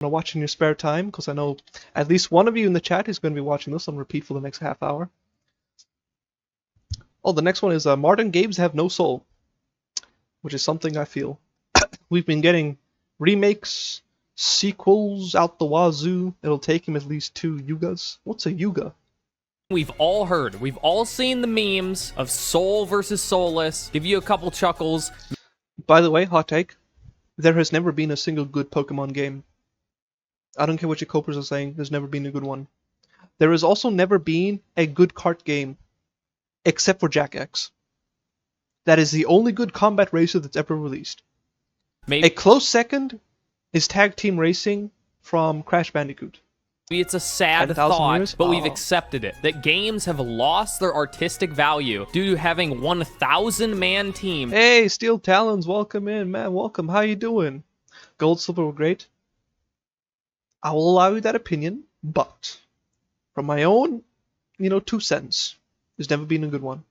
to watch in your spare time, because I know at least one of you in the chat is going to be watching this on repeat for the next half hour. Oh, the next one is modern games have no soul, which is something I feel. We've been getting remakes, sequels out the wazoo. It'll take him at least 2 yugas. What's a yuga? We've all heard, we've all seen the memes of soul versus soulless. Give you a couple chuckles. By the way, hot take, there has never been a single good Pokemon game. I don't care what your copers are saying, there's never been a good one. There has also never been a good kart game, except for Jack X. That is the only good combat racer that's ever released. Maybe A close second is Tag Team Racing from Crash Bandicoot. it's a sad 10,000 thought, years? but we've Oh. accepted it. That games have lost their artistic value due to having 1,000-man team. Hey, Steel Talons, welcome in, man, welcome. How you doing? Gold, Silver were great. I will allow you that opinion, but from my own, 2 cents, there's never been a good one.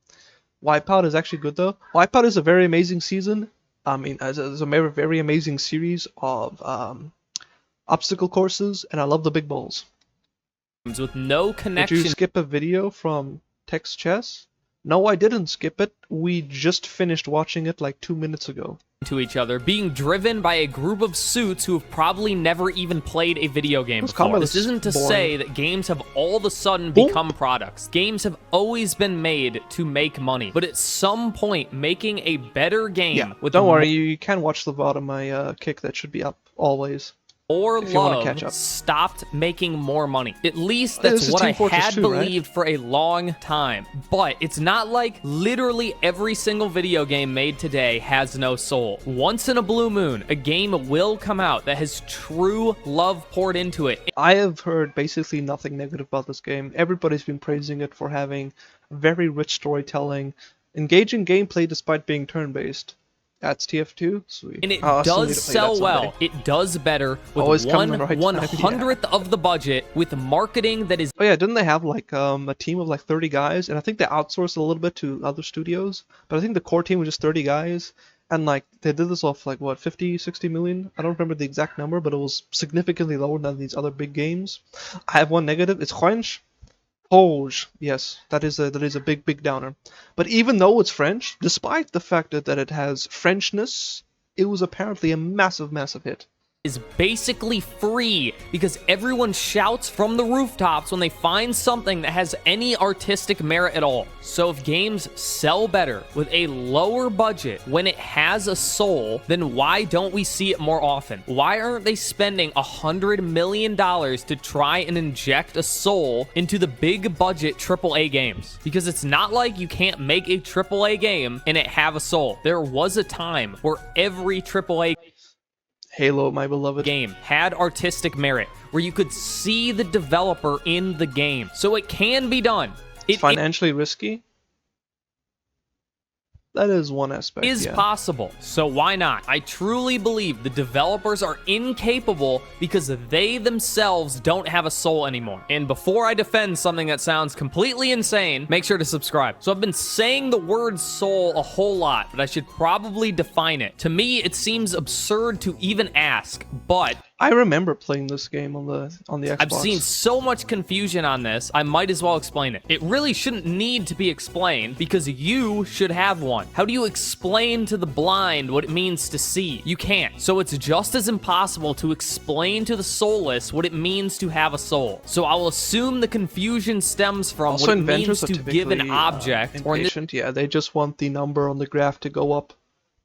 Wipeout is actually good though. Wipeout is a very amazing season. I mean, as a very amazing series of obstacle courses, and I love the big balls. With no Did connection you skip a video from Text Chess? No, I didn't skip it. We just finished watching it like 2 minutes ago. to each other, being driven by a group of suits who have probably never even played a video game Those before. combos This isn't to boring. say that games have all of a sudden Boom. become products. Games have always been made to make money, but at some point, making a better game Yeah, with don't worry, you can watch the VOD of my kick. That should be up always. or if you wanna love catch up. stopped making more money. At least This that's is what Team I Fortress had 2, right? believed for a long time. But it's not like literally every single video game made today has no soul. Once in a blue moon, a game will come out that has true love poured into it. I have heard basically nothing negative about this game. Everybody's been praising it for having very rich storytelling, engaging gameplay despite being turn-based. That's TF2? Sweet. And it I still need does to play that sell well. someday. It does better Always with coming at the right time, 1/100th of the budget, with marketing that is Oh yeah, didn't they have like a team of like 30 guys? And I think they outsourced a little bit to other studios, but I think the core team was just 30 guys. And like they did this off like what, 50, 60 million? I don't remember the exact number, but it was significantly lower than these other big games. I have one negative. It's French. Polge. Yes, that is a big downer. But even though it's French, despite the fact that it has Frenchness, it was apparently a massive hit. basically free because everyone shouts from the rooftops when they find something that has any artistic merit at all. So if games sell better with a lower budget when it has a soul, then why don't we see it more often? Why aren't they spending $100 million to try and inject a soul into the big budget AAA games? Because it's not like you can't make a AAA game and it have a soul. There was a time where every AAA Halo, my beloved. game had artistic merit where you could see the developer in the game. So it can be done. It Financially risky? That is one aspect. is yeah. possible. So why not? I truly believe the developers are incapable because they themselves don't have a soul anymore. And before I defend something that sounds completely insane, make sure to subscribe. So I've been saying the word soul a whole lot, but I should probably define it. To me, it seems absurd to even ask, but I remember playing this game on the Xbox. I've seen so much confusion on this, I might as well explain it. It really shouldn't need to be explained because you should have one. How do you explain to the blind what it means to see? You can't. So it's just as impossible to explain to the soulless what it means to have a soul. So I will assume the confusion stems from Also, what it inventors means are to give an typically, object, or in this impatient. Yeah, they just want the number on the graph to go up.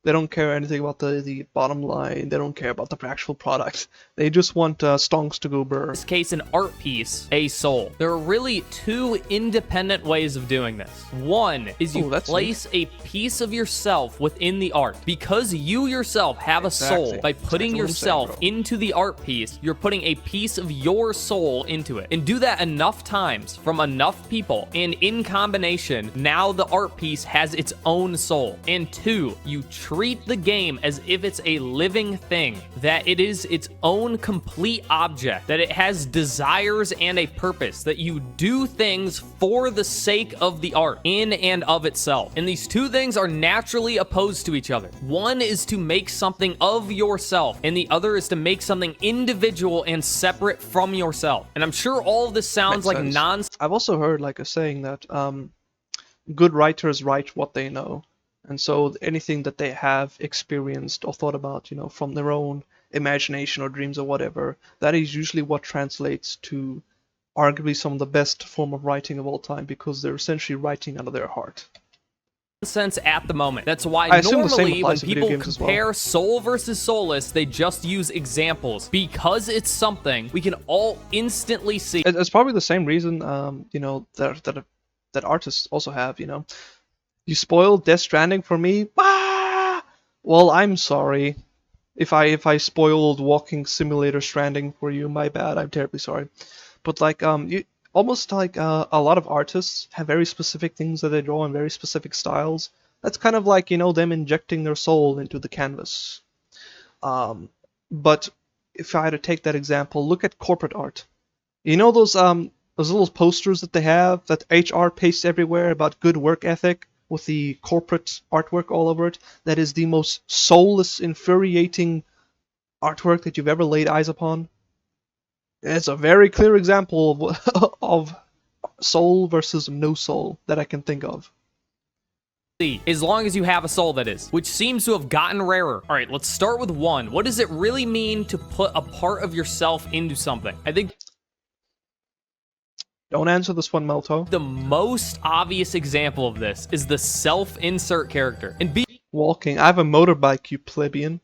They don't care anything about the bottom line. They don't care about the actual product. They just want stonks to go burr. case, an art piece, a soul. There are really two independent ways of doing this. One is you Oh, that's place a piece of yourself within the art. Because you yourself have a soul, Exactly. by putting Exactly what I'm saying, yourself bro. into the art piece, you're putting a piece of your soul into it. And do that enough times from enough people, and in combination, now the art piece has its own soul. And two, you treat the game as if it's a living thing, that it is its own complete object, that it has desires and a purpose, that you do things for the sake of the art in and of itself. And these two things are naturally opposed to each other. One is to make something of yourself, and the other is to make something individual and separate from yourself. And I'm sure all of this sounds like nonsense. I've also heard like a saying that good writers write what they know. And so anything that they have experienced or thought about, you know, from their own imagination or dreams or whatever, that is usually what translates to arguably some of the best form of writing of all time, because they're essentially writing out of their heart. Sense at the moment. That's why I assume normally when to video people games compare soul versus soulless, they just use examples. Because it's something we can all instantly see. It's probably the same reason, you know, that artists also have, you know. You spoiled Death Stranding for me? Ah! Well, I'm sorry. If I spoiled Walking Simulator Stranding for you, my bad. I'm terribly sorry. But like you almost like a lot of artists have very specific things that they draw in very specific styles. That's kind of like, you know, them injecting their soul into the canvas. But if I had to take that example, look at corporate art. You know those little posters that they have that HR pastes everywhere about good work ethic, with the corporate artwork all over it? That is the most soulless, infuriating artwork that you've ever laid eyes upon. It's a very clear example of soul versus no soul that I can think of. As long as you have a soul, that is, which seems to have gotten rarer. All right, let's start with one. What does it really mean to put a part of yourself into something? I think... Don't answer this one, Melto. The most obvious example of this is the self-insert character. And Walking. I have a motorbike, you plebeian.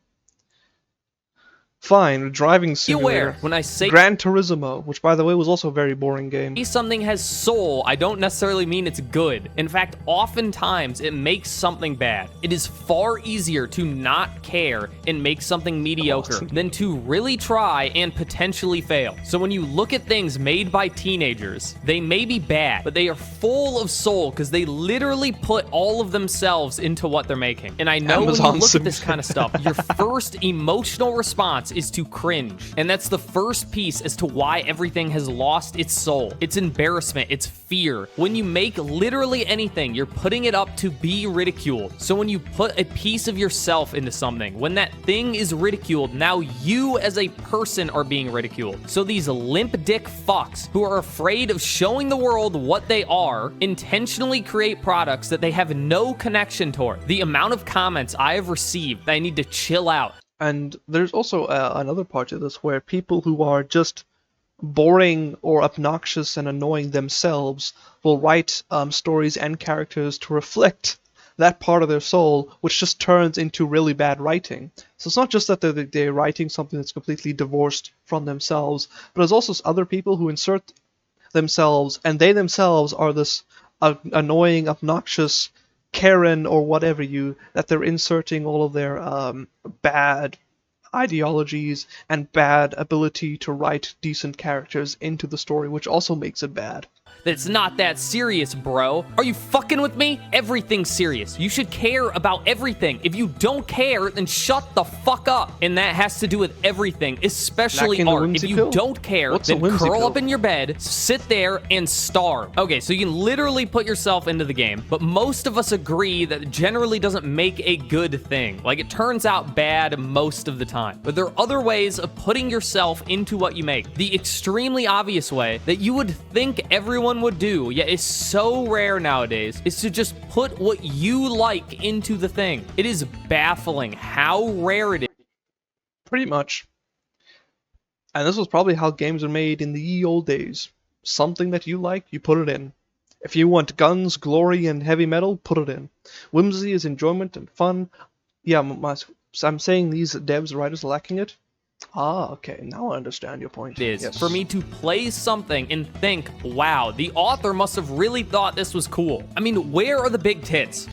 Fine, a driving simulator. When I say Gran Turismo, which by the way was also a very boring game. Something has soul, I don't necessarily mean it's good. In fact, oftentimes it makes something bad. It is far easier to not care and make something mediocre than to really try and potentially fail. So when you look at things made by teenagers, they may be bad, but they are full of soul because they literally put all of themselves into what they're making. And I know when you look at this kind of stuff, your first emotional response is to cringe. And that's the first piece as to why everything has lost its soul. It's embarrassment, it's fear. When you make literally anything, you're putting it up to be ridiculed. So when you put a piece of yourself into something, when that thing is ridiculed, now you as a person are being ridiculed. So these limp dick fucks who are afraid of showing the world what they are intentionally create products that they have no connection toward. The amount of comments I have received that I need to chill out. And there's also another part to this where people who are just boring or obnoxious and annoying themselves will write stories and characters to reflect that part of their soul, which just turns into really bad writing. So it's not just that they're writing something that's completely divorced from themselves, but there's also other people who insert themselves, and they themselves are this annoying, obnoxious Karen or whatever that they're inserting all of their bad ideologies and bad ability to write decent characters into the story, which also makes it bad. That's not that serious, bro. Are you fucking with me? Everything's serious. You should care about everything. If you don't care, then shut the fuck up. And that has to do with everything, especially art. If you don't care, then curl up in your bed, sit there, and starve. Okay, so you can literally put yourself into the game, but most of us agree that it generally doesn't make a good thing. Like, it turns out bad most of the time. But there are other ways of putting yourself into what you make. The extremely obvious way that you would think everyone would do, yet is so rare nowadays, is to just put what you like into the thing. It is baffling how rare it is. Pretty much. And this was probably how games were made in the ye old days. Something that you like, you put it in. If you want guns, glory, and heavy metal, put it in. Whimsy is enjoyment and fun. Yeah, I'm saying these devs, writers, are lacking it. Ah, okay, now I understand your point. It is for me to play something and think, wow, the author must have really thought this was cool. I mean, where are the big tits?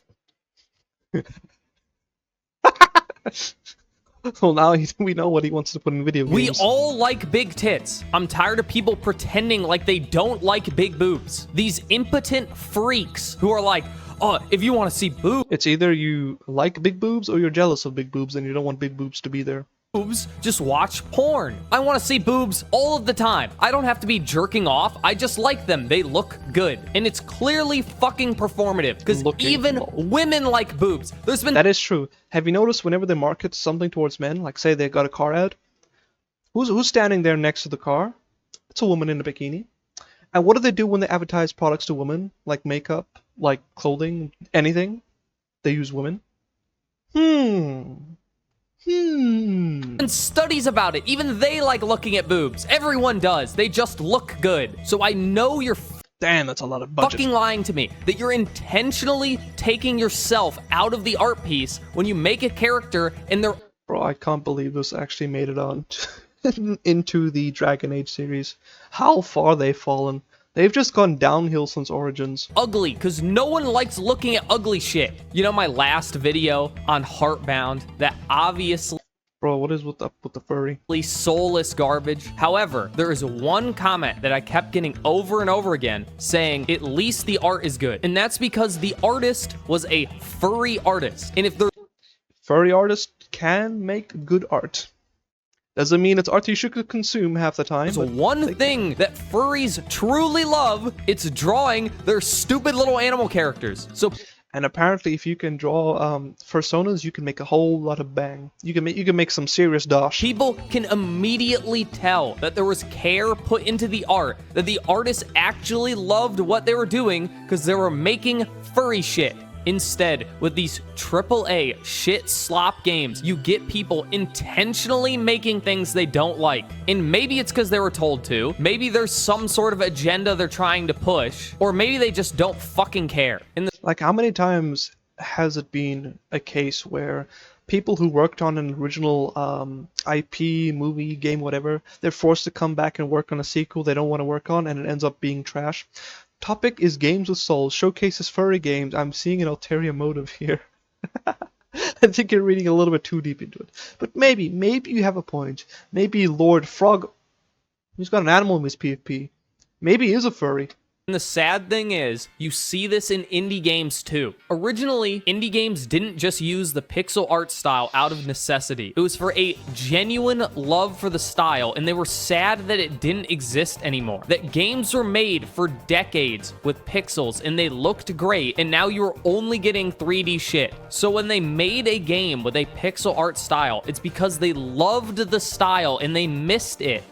Well, now we know what he wants to put in video games. We all like big tits. I'm tired of people pretending like they don't like big boobs. These impotent freaks who are like, oh, if you want to see boobs, It's either you like big boobs or you're jealous of big boobs and you don't want big boobs to be there. just watch porn. I want to see boobs all of the time. I don't have to be jerking off. I just like them. They look good. And it's clearly fucking performative because even women like boobs. There's been... That is true. Have you noticed whenever they market something towards men, like say they got a car out, who's standing there next to the car? It's a woman in a bikini. And what do they do when they advertise products to women? Like makeup, like clothing, anything? They use women. And studies about it. Even they like looking at boobs. Everyone does. They just look good. So I know you're Damn, that's a lot of budget. fucking lying to me that you're intentionally taking yourself out of the art piece when you make a character and they're... Bro, I can't believe this actually made it on into the Dragon Age series. How far they've fallen. They've just gone downhill since Origins. ugly, because no one likes looking at ugly shit. You know my last video on Heartbound, that obviously... Bro, what is with the furry? soulless garbage. However, there is one comment that I kept getting over and over again saying at least the art is good. And that's because the artist was a furry artist. And if there... Furry artists can make good art. Doesn't mean it's art you should consume half the time. There's one thing that furries truly love, it's drawing their stupid little animal characters. So... And apparently, if you can draw personas, you can make a whole lot of bang. You can make some serious dosh. people can immediately tell that there was care put into the art, that the artists actually loved what they were doing because they were making furry shit. Instead, with these AAA shit slop games, you get people intentionally making things they don't like. And maybe it's because they were told to, maybe there's some sort of agenda they're trying to push, or maybe they just don't fucking care. Like, how many times has it been a case where people who worked on an original IP, movie, game, whatever, they're forced to come back and work on a sequel they don't want to work on, and it ends up being trash? Topic is Games with Souls, showcases furry games. I'm seeing an ulterior motive here. I think you're reading a little bit too deep into it. But maybe you have a point. Maybe Lord Frog, he's got an animal in his PvP. Maybe he is a furry. And the sad thing is, you see this in indie games too. Originally, indie games didn't just use the pixel art style out of necessity. It was for a genuine love for the style, and they were sad that it didn't exist anymore. That games were made for decades with pixels, and they looked great, and now you're only getting 3D shit. So when they made a game with a pixel art style, it's because they loved the style and they missed it.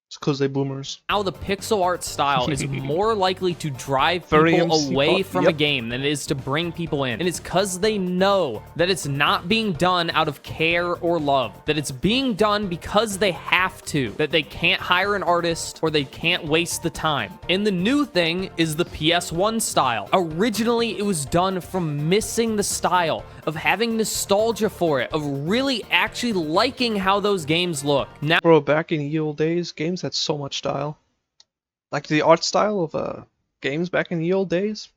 It's because they boomers. Now the pixel art style is more likely to drive Furry people MC away pop, from yep. a game than it is to bring people in. And it's because they know that it's not being done out of care or love. That it's being done because they have to. That they can't hire an artist or they can't waste the time. And the new thing is the PS1 style. Originally, it was done from missing the style, of having nostalgia for it, of really actually liking how those games look. Now, Bro, back in the old days, games had so much style. Like the art style of games back in the old days.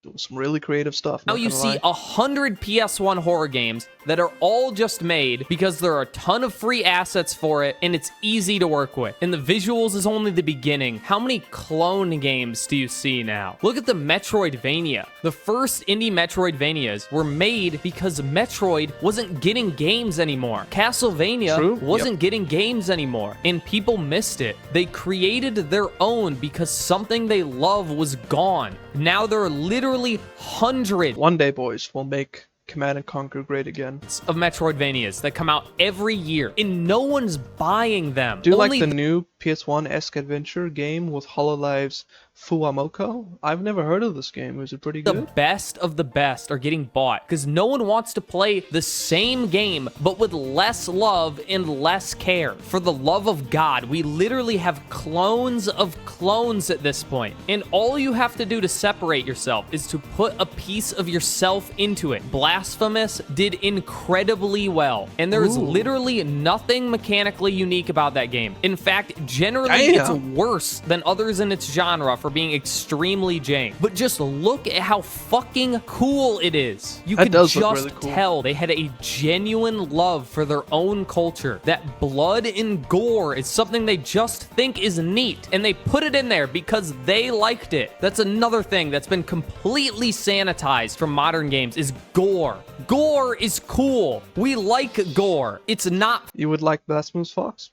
Doing some really creative stuff. now you see 100 PS1 horror games that are all just made because there are a ton of free assets for it and it's easy to work with. And the visuals is only the beginning. How many clone games do you see now? Look at the Metroidvania. The first indie Metroidvanias were made because Metroid wasn't getting games anymore. Castlevania wasn't getting games anymore, and people missed it. They created their own because something they love was gone. Now there are literally hundreds One day, boys, we'll make Command & Conquer great again. of Metroidvanias that come out every year, and no one's buying them. Do you like the new PS1-esque adventure game with HoloLive's Fuamoko? I've never heard of this game. Is it pretty good? The best of the best are getting bought because no one wants to play the same game but with less love and less care. For the love of God, we literally have clones of clones at this point. And all you have to do to separate yourself is to put a piece of yourself into it. Blasphemous did incredibly well, and there's literally nothing mechanically unique about that game. In fact, generally it's Damn. worse than others in its genre for being extremely jank. But just look at how fucking cool it is. You That could does look just really cool. tell they had a genuine love for their own culture. That blood and gore is something they just think is neat, and they put it in there because they liked it. That's another thing that's been completely sanitized from modern games is gore. Gore is cool. We like gore. It's not You would like Blasphemous Fox?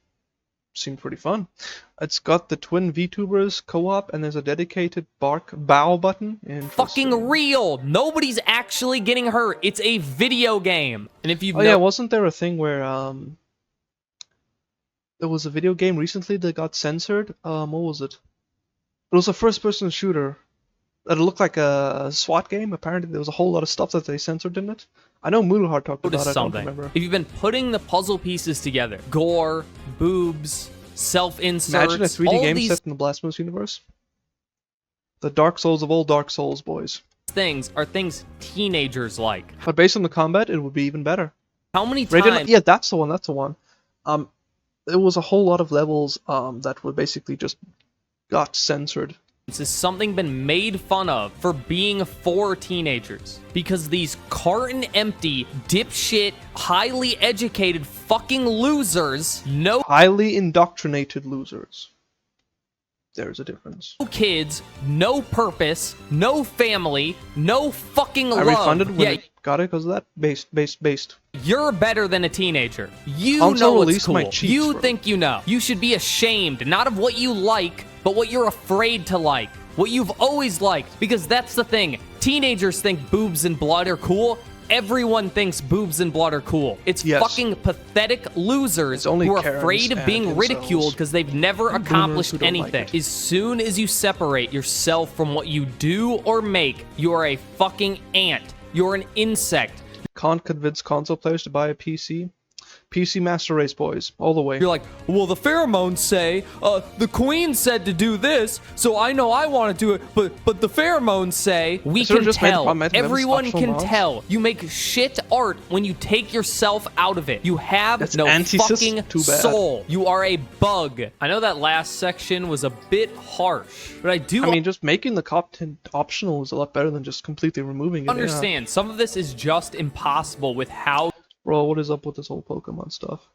Seemed pretty fun. It's got the twin VTubers co-op, and there's a dedicated bow button. fucking real. Nobody's actually getting hurt. It's a video game. And if you've Oh yeah, wasn't there a thing where there was a video game recently that got censored? What was it? It was a first-person shooter. It looked like a SWAT game. Apparently, there was a whole lot of stuff that they censored in it. I know Moodlehart talked about it. I don't remember. If you've been putting the puzzle pieces together, gore, boobs, self-inserts, Imagine a 3D all game these set in the Blasphemous universe. The Dark Souls of all Dark Souls, boys. things are things teenagers like. But based on the combat, it would be even better. How many Radiant, times? yeah, that's the one. That's the one. There was a whole lot of levels that were basically just got censored. Has something been made fun of for being for teenagers? Because these carton empty, dipshit, highly educated fucking losers, no Highly indoctrinated losers. There's a difference. kids, no purpose, no family, no fucking love. I refunded when Yeah, it got it because of that. Based. you're better than a teenager. You Console know what's released cool. my cheeks, You bro. think you know. You should be ashamed, not of what you like, but what you're afraid to like. What you've always liked. Because that's the thing. Teenagers think boobs and blood are cool. Everyone thinks boobs and blood are cool. It's Yes. fucking pathetic losers It's only who are Karens afraid of and being incels. ridiculed because they've never And boomers accomplished who don't like anything. it. As soon as you separate yourself from what you do or make, you are a fucking ant. You're an insect. Can't convince console players to buy a PC. PC Master Race, boys, all the way. You're like, well, the pheromones say, the queen said to do this, so I know I want to do it, but the pheromones say, we should've can just made tell. them Everyone optional can mods. tell. You make shit art when you take yourself out of it. You have That's no anti-cis. fucking Too bad. soul. You are a bug. I know that last section was a bit harsh, but I do I mean, just making the content optional is a lot better than just completely removing it. understand. Some of this is just impossible with how Bro, what is up with this whole Pokemon stuff?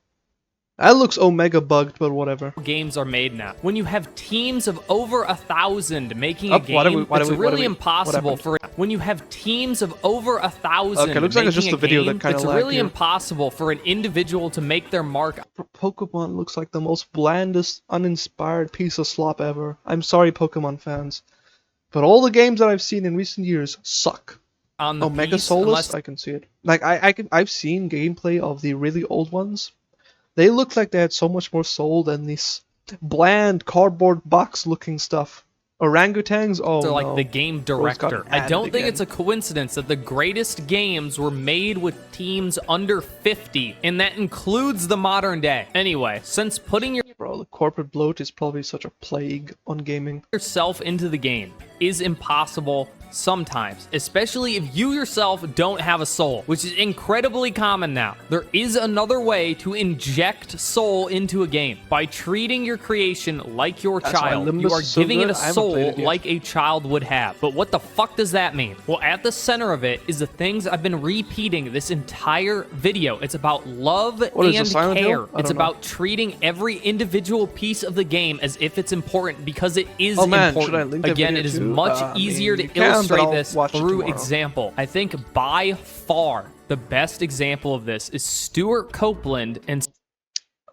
That looks Omega bugged, but whatever. games are made now. When you have teams of over 1,000 making a Oh, game, why do we- it's really impossible for when you have teams of over 1,000 Okay, looks like it's making just a video game, that kinda it's lagged really here. impossible for an individual to make their mark Pokemon looks like the most blandest, uninspired piece of slop ever. I'm sorry, Pokemon fans. But all the games that I've seen in recent years suck. on the Mega piece, Solus, unless I can see it. Like I've seen gameplay of the really old ones. They look like they had so much more soul than this bland cardboard box looking stuff. Orangutans, oh they're no. like the game got director. I added don't think again. it's a coincidence that the greatest games were made with teams under 50, and that includes the modern day. Anyway, since putting Bro, the corporate bloat is probably such a plague on gaming. yourself into the game is impossible sometimes, especially if you yourself don't have a soul, which is incredibly common now. There is another way to inject soul into a game by treating your creation like your That's why child. Limbus You are is so giving it good. a I haven't soul played it yet. like a child would have. But what the fuck does that mean? Well, at the center of it is the things I've been repeating this entire video. It's about love What is and this, Silent Hill? care. I It's don't know. about treating every individual piece of the game as if it's important because it is Oh, man, should I important. link that Again, video it is too? much I mean, easier to you can, but illustrate I'll this watch it through tomorrow. example. I think by far the best example of this is Stuart Copeland and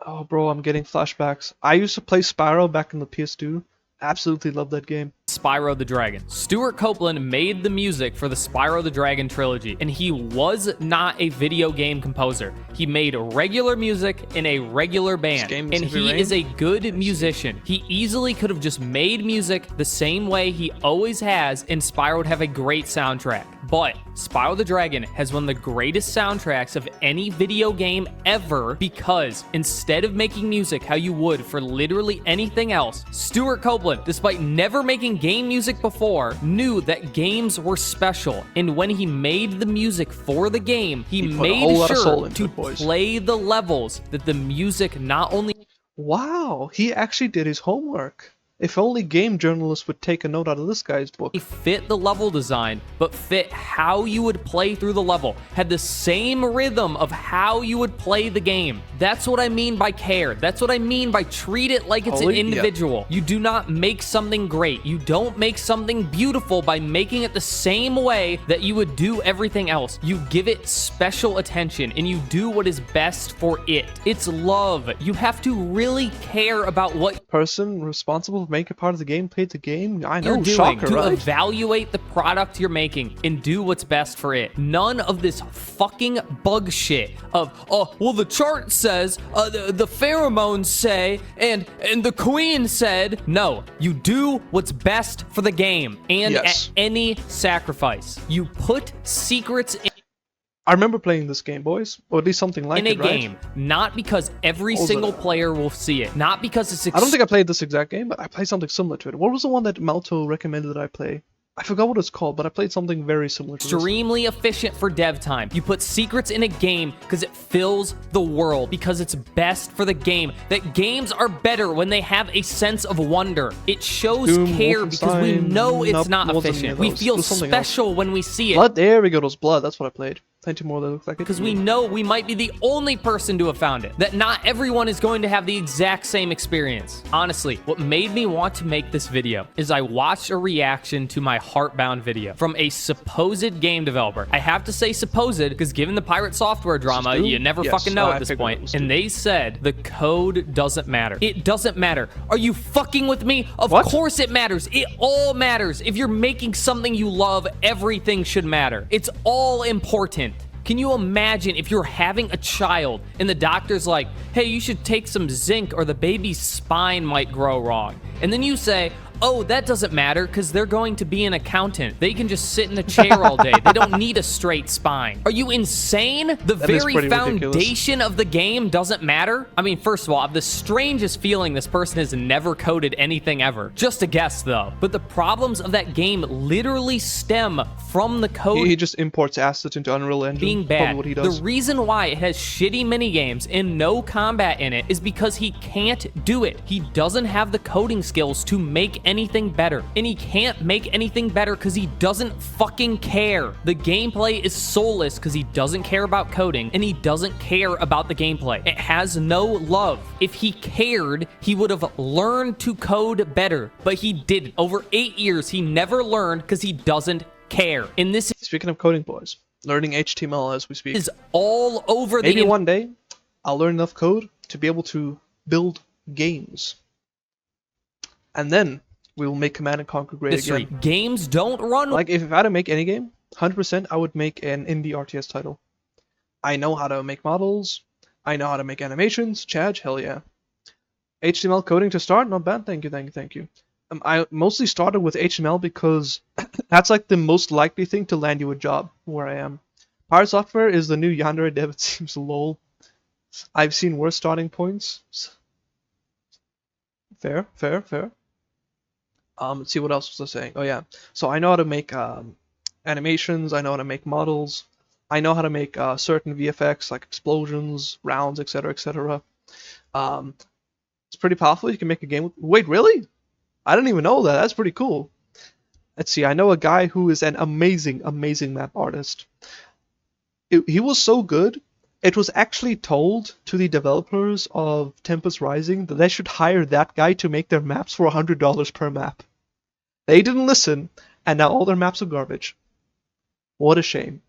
Oh, bro, I'm getting flashbacks. I used to play Spyro back in the PS2. Absolutely love that game. Spyro the Dragon. Stuart Copeland made the music for the Spyro the Dragon trilogy, and he was not a video game composer. He made regular music in a regular band, game and is Heavy he Rain? is a good musician. He easily could have just made music the same way he always has, and Spyro would have a great soundtrack. But Spyro the Dragon has one of the greatest soundtracks of any video game ever because instead of making music how you would for literally anything else, Stuart Copeland, despite never making game music before, knew that games were special. And when he made the music for the game, he He put a made whole lot of soul sure into to it, boys. play the levels that the music not only Wow, he actually did his homework. If only game journalists would take a note out of this guy's book. Fit the level design, but fit how you would play through the level, had the same rhythm of how you would play the game. That's what I mean by care. That's what I mean by treat it like it's an individual. You do not make something great. You don't make something beautiful by making it the same way that you would do everything else. You give it special attention and you do what is best for it. It's love. You have to really care about what person responsible for making part of the game played the game. I know, you're doing shocker, to right? evaluate the product you're making and do what's best for it. None of this fucking bug shit of, oh, well, the chart says, the pheromones say, and the queen said. No, you do what's best for the game, and at any sacrifice. You put secrets in I remember playing this game, boys, or at least something like it, right? game, not because every single player will see it, not because it's I don't think I played this exact game, but I played something similar to it. What was the one that Malto recommended that I play? I forgot what it's called, but I played something very similar to this. Extremely efficient for dev time. You put secrets in a game because it fills the world, because it's best for the game. That games are better when they have a sense of wonder. It shows care because we know it's not efficient. We feel special when we see it. Blood, there we go, those blood, that's what I played. Plenty more that looks like it. Because we know we might be the only person to have found it. That not everyone is going to have the exact same experience. Honestly, what made me want to make this video is I watched a reaction to my Heartbound video from a supposed game developer. I have to say supposed because given the pirate software drama, you never fucking know at this point. And they said the code doesn't matter. It doesn't matter. Are you fucking with me? Of course it matters. It all matters. If you're making something you love, everything should matter. It's all important. Can you imagine if you're having a child and the doctor's like, hey, you should take some zinc or the baby's spine might grow wrong. And then you say, oh, that doesn't matter because they're going to be an accountant. They can just sit in a chair all day. They don't need a straight spine. Are you insane? The very foundation of the game doesn't matter? I mean, first of all, I have the strangest feeling this person has never coded anything ever. Just a guess, though. But the problems of that game literally stem from the code. He just imports assets into Unreal Engine. Being bad. What he does. The reason why it has shitty minigames and no combat in it is because he can't do it. He doesn't have the coding skills to make anything better. And he can't make anything better because he doesn't fucking care. The gameplay is soulless because he doesn't care about coding and he doesn't care about the gameplay. It has no love. If he cared, he would have learned to code better, but he didn't. Over 8 years, he never learned because he doesn't care. And this Speaking of coding, boys, learning HTML as we speak is all over the maybe one day I'll learn enough code to be able to build games. And then we will make Command & Conquer great again. Games don't run. Like, if I had to make any game, 100% I would make an indie RTS title. I know how to make models. I know how to make animations. Chad, hell yeah. HTML coding to start? Not bad. Thank you, thank you, thank you. I mostly started with HTML because that's like the most likely thing to land you a job where I am. Pirate Software is the new Yandere dev, it seems. Lol. I've seen worse starting points. Fair, fair, fair. Let's see what else was I saying. Oh yeah, so I know how to make animations. I know how to make models. I know how to make certain VFX like explosions, rounds, etc., etc. It's pretty powerful. You can make a game with. Wait, really? I didn't even know that. That's pretty cool. Let's see. I know a guy who is an amazing, amazing map artist. He was so good. It was actually told to the developers of Tempest Rising that they should hire that guy to make their maps for $100 per map. They didn't listen, and now all their maps are garbage. What a shame.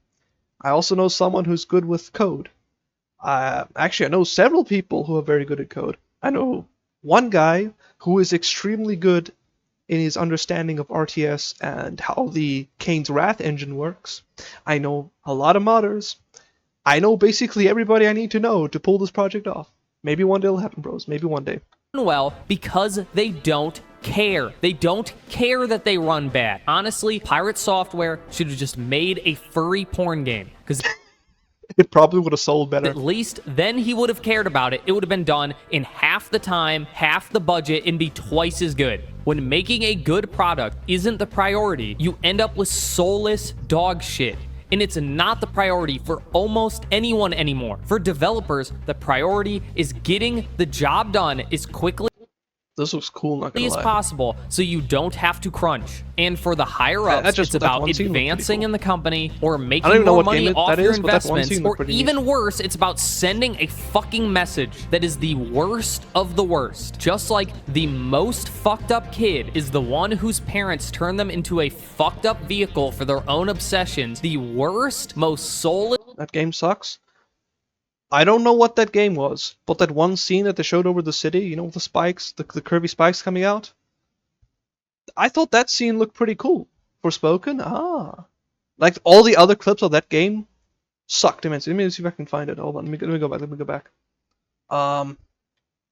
I also know someone who's good with code. Actually, I know several people who are very good at code. I know one guy who is extremely good in his understanding of RTS and how the Kane's Wrath engine works. I know a lot of modders. I know basically everybody I need to know to pull this project off. Maybe one day it'll happen, bros. Maybe one day. Well, because they don't care. They don't care that they run bad. Honestly, Pirate Software should have just made a furry porn game. Because it probably would have sold better. At least then he would have cared about it. It would have been done in half the time, half the budget, and be twice as good. When making a good product isn't the priority, you end up with soulless dog shit. and it's not the priority for almost anyone anymore. For developers, the priority is getting the job done as quickly This looks cool, not gonna as lie. possible so you don't have to crunch. And for the higher ups, it's about advancing in the company or making more money off your investments, or even worse, it's about sending a fucking message that is the worst of the worst. Just like the most fucked up kid is the one whose parents turn them into a fucked up vehicle for their own obsessions, the worst, most soulless. That game sucks. I don't know what that game was, but that one scene that they showed over the city, you know, with the spikes, the curvy spikes coming out, I thought that scene looked pretty cool. Forspoken? Ah. Like, all the other clips of that game sucked immensely. Let me see if I can find it. Hold on, let me go back. I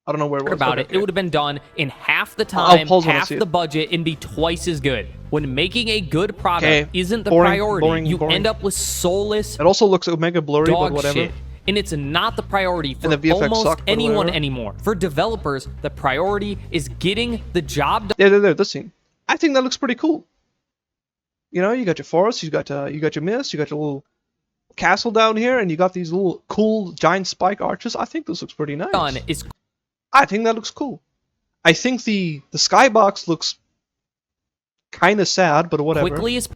don't know where it was. About it would have been done in half the time, half the budget, and be twice as good. When making a good product isn't the priority, you end up with soulless. It also looks mega blurry, but whatever. Shit. And it's not the priority for almost anyone anymore. For developers, the priority is getting the job done. Yeah, this scene. I think that looks pretty cool. You know, you got your forest, you got your mist, you got your little castle down here, and you got these little cool giant spike arches. I think this looks pretty nice. I think that looks cool. I think the skybox looks kind of sad, but whatever.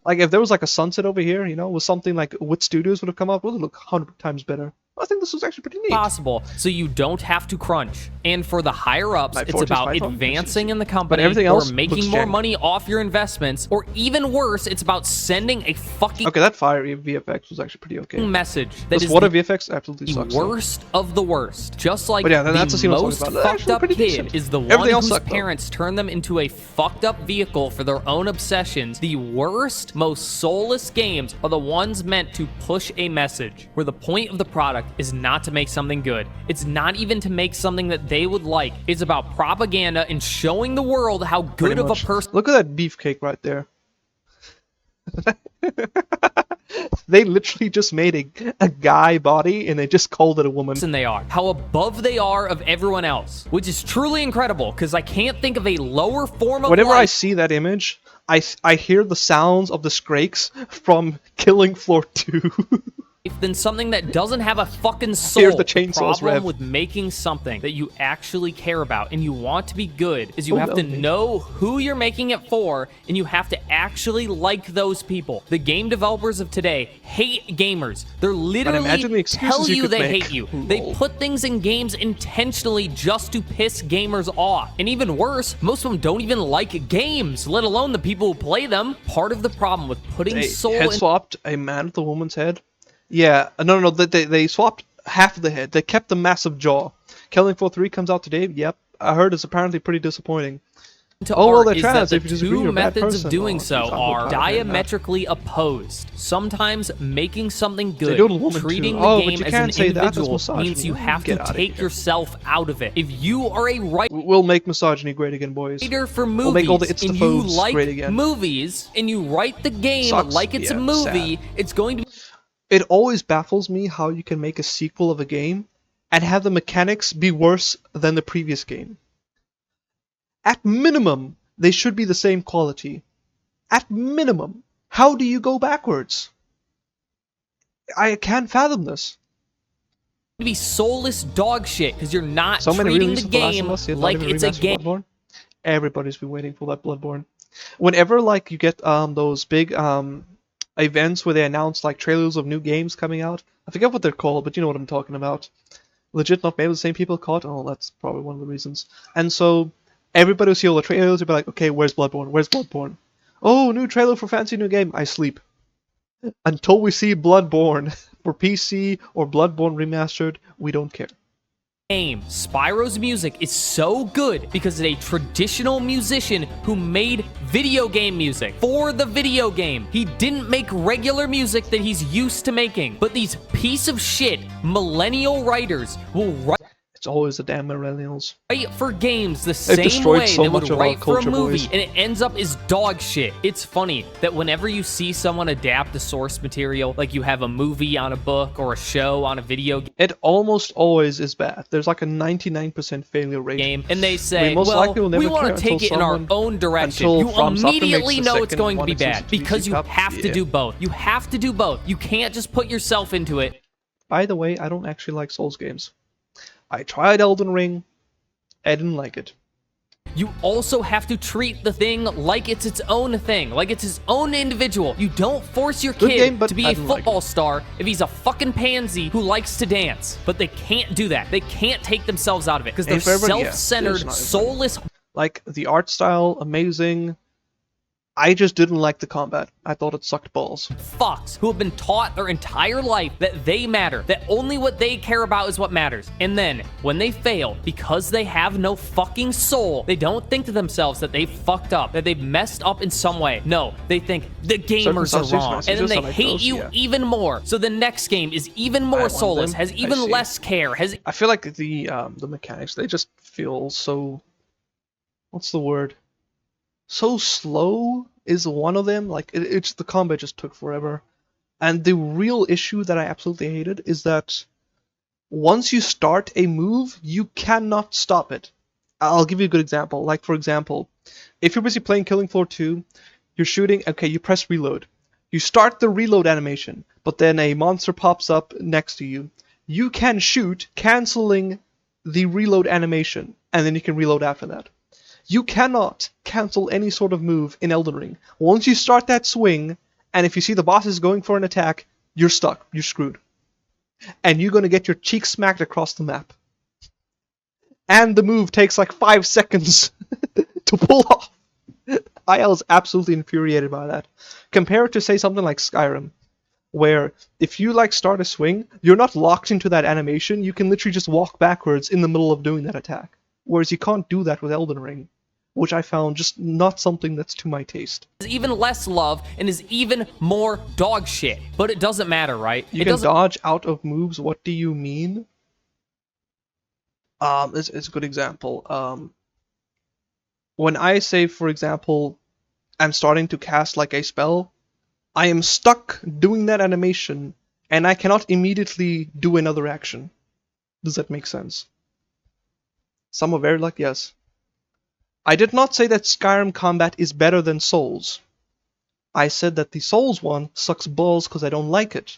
Like, if there was like a sunset over here, you know, with something like Wit Studios would have come up, it would look 100 times better. I think this was actually pretty neat. Possible, so you don't have to crunch. And for the higher ups, it's about advancing in the company or making more money off your investments, or even worse, it's about sending a fucking that fire VFX was actually pretty okay. Message that is water VFX absolutely sucks. The worst of the worst. Just like that's the most fucked up kid is the one whose parents turn them into a fucked up vehicle for their own obsessions. The worst, most soulless games are the ones meant to push a message, where the point of the product is not to make something good. It's not even to make something that they would like. It's about propaganda and showing the world how good of a person. Look at that beefcake right there. They literally just made a guy body and they just called it a woman. And they are. How above they are of everyone else, which is truly incredible, because I can't think of a lower form of Whenever life. I see that image, I hear the sounds of the Skrakes from Killing Floor 2. Than something that doesn't have a fucking soul. Here's the chainsaws problem with making something that you actually care about and you want to be good is you have to know who you're making it for, and you have to actually like those people. The game developers of today hate gamers. They're literally tell you they hate you. They put things in games intentionally just to piss gamers off. And even worse, most of them don't even like games, let alone the people who play them. Part of the problem with putting soul in... swapped a man with a woman's head. Yeah, no, they swapped half of the head. They kept the massive jaw. Killing Floor 3 comes out today. Yep, I heard it's apparently pretty disappointing. Well, they're trans. If you disagree, you're a bad person. Methods of doing so are diametrically opposed. Sometimes making something good, treating the game as an individual means you have to take yourself out of it. If you are a writer, we'll make misogyny great again, boys. For movies, we'll make all the and you like movies, and you write the game like it's a movie, it's going to be... It always baffles me how you can make a sequel of a game and have the mechanics be worse than the previous game. At minimum, they should be the same quality. At minimum. How do you go backwards? I can't fathom this. To be soulless dog shit because you're not treating the game like it's a game. Bloodborne. Everybody's been waiting for that Bloodborne. Whenever like you get those big events where they announce like trailers of new games coming out. I forget what they're called, but you know what I'm talking about. Legit not maybe the same people caught. Oh, that's probably one of the reasons. And so everybody will see all the trailers and be like, okay, where's Bloodborne? Where's Bloodborne? Oh, new trailer for fancy new game. I sleep. Until we see Bloodborne for PC or Bloodborne remastered, we don't care. Spyro's music is so good because it's a traditional musician who made video game music for the video game. He didn't make regular music that he's used to making, but these piece of shit millennial writers will write. It's always the damn millennials. Write for games the They've same destroyed way so they much would of our write for a culture, movie, boys. and it ends up as dog shit. It's funny that whenever you see someone adapt the source material, like you have a movie on a book or a show on a video It almost always is bad. There's like a 99% failure rate. game, and they say, We most well, likely will never we want care to take it until in our someone- own direction. until You From Software immediately makes the know it's second going to one be bad exclusive to because PC you Cup. have to Yeah. do both. You have to do both. You can't just put yourself into it. By the way, I don't actually like Souls games. I tried Elden Ring. I didn't like it. You also have to treat the thing like it's its own thing, like it's his own individual. You don't force your Good kid game, but to be I a didn't like football star if he's a fucking pansy who likes to dance. But they can't do that. They can't take themselves out of it because they're If ever- yeah, self-centered, there's not- soulless Like, the art style, amazing. I just didn't like the combat. I thought it sucked balls. fucks who have been taught their entire life that they matter, that only what they care about is what matters. And then, when they fail, because they have no fucking soul, they don't think to themselves that they fucked up, that they've messed up in some way. No, they think the gamers are Circumstances, wrong. And then messages, they and like hate those, you yeah. even more. So the next game is even I more want soulless, them. has I even see. less care, has I feel like the mechanics, they just feel so... What's the word? So slow is one of them. Like, it's the combat just took forever. And the real issue that I absolutely hated is that once you start a move, you cannot stop it. I'll give you a good example. Like, for example, if you're busy playing Killing Floor 2, you're shooting, okay, you press reload. You start the reload animation, but then a monster pops up next to you. You can shoot, canceling the reload animation, and then you can reload after that. You cannot cancel any sort of move in Elden Ring. Once you start that swing, and if you see the boss is going for an attack, you're stuck. You're screwed. And you're going to get your cheek smacked across the map. And the move takes like 5 seconds to pull off. I was absolutely infuriated by that. Compare it to, say, something like Skyrim, where if you like start a swing, you're not locked into that animation. You can literally just walk backwards in the middle of doing that attack. Whereas you can't do that with Elden Ring, which I found just not something that's to my taste. even less love and is even more dog shit. But it doesn't matter, right? You It can doesn't dodge out of moves. What do you mean? It's a good example. When I say, for example, I'm starting to cast like a spell, I am stuck doing that animation, and I cannot immediately do another action. Does that make sense? Some are very like, yes. I did not say that Skyrim combat is better than Souls. I said that the Souls one sucks balls because I don't like it.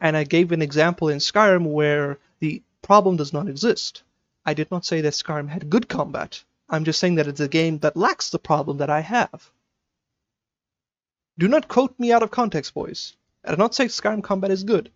And I gave an example in Skyrim where the problem does not exist. I did not say that Skyrim had good combat. I'm just saying that it's a game that lacks the problem that I have. Do not quote me out of context, boys. I did not say Skyrim combat is good.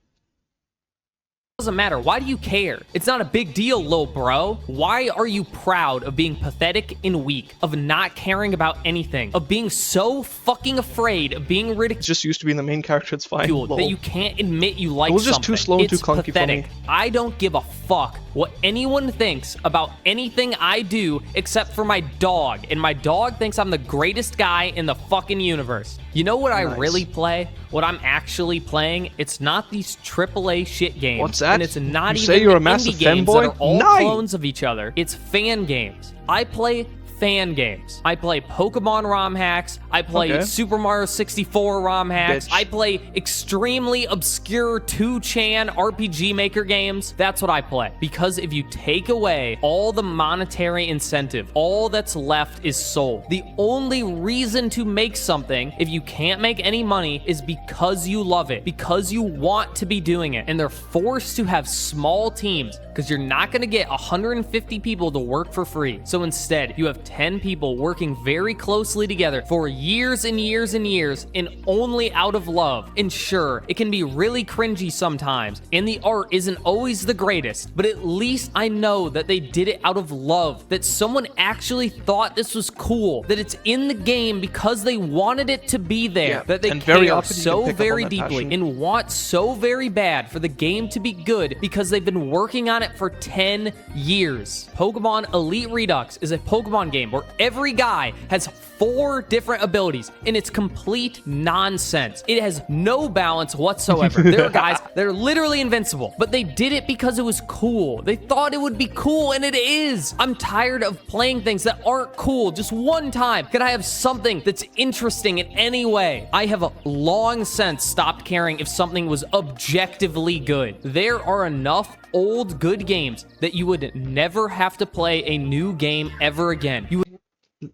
doesn't matter. Why do you care? It's not a big deal, lil bro. Why are you proud of being pathetic and weak, of not caring about anything, of being so fucking afraid of being It's ridiculed just used to be in the main character, it's fine. that Lol. you can't admit you like It was just something? too slow and It's too clunky for pathetic. me. I don't give a fuck what anyone thinks about anything I do except for my dog, and my dog thinks I'm the greatest guy in the fucking universe. You know what I Nice. really play? What I'm actually playing? It's not these AAA shit games. What's that? And it's not You even say you're the a massive indie games that femboy? are all Nice. clones of each other. It's fan games. I play fan games. I play Pokemon ROM hacks. I play Okay. Super Mario 64 ROM hacks. Bitch. I play extremely obscure 2chan RPG Maker games. That's what I play. Because if you take away all the monetary incentive, all that's left is soul. The only reason to make something, if you can't make any money, is because you love it, because you want to be doing it. And they're forced to have small teams because you're not going to get 150 people to work for free. So instead, you have 10 people working very closely together for years and years and years, and only out of love. And sure, it can be really cringy sometimes, and the art isn't always the greatest, but at least I know that they did it out of love, that someone actually thought this was cool, that it's in the game because they wanted it to be there, Yeah, that they and very care often you can so pick up very on that deeply passion. and want so very bad for the game to be good because they've been working on it for 10 years. Pokemon Elite Redux is a Pokemon game game where every guy has 4 different abilities, and it's complete nonsense. It has no balance whatsoever. There are guys that are literally invincible, but they did it because it was cool. They thought it would be cool, and it is. I'm tired of playing things that aren't cool just one time. Can I have something that's interesting in any way? I have long since stopped caring if something was objectively good. There are enough old good games that you would never have to play a new game ever again. You would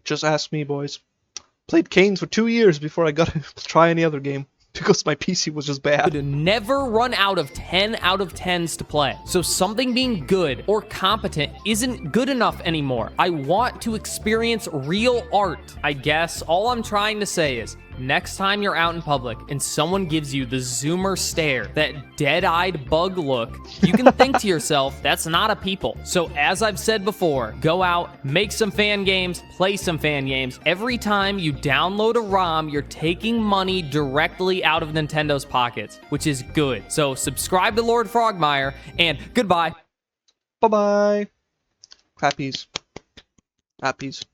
Just ask me, boys. Played Canes for 2 years before I got to try any other game because my PC was just bad. never run out of 10 out of 10s to play. So something being good or competent isn't good enough anymore. I want to experience real art. I guess all I'm trying to say is, next time you're out in public and someone gives you the zoomer stare, that dead-eyed bug look, you can think to yourself, that's not a people. So as I've said before, go out, make some fan games, play some fan games. Every time you download a ROM, you're taking money directly out of Nintendo's pockets, which is good. So subscribe to Lord Frogmire, and goodbye. Bye-bye. Happies. Happies.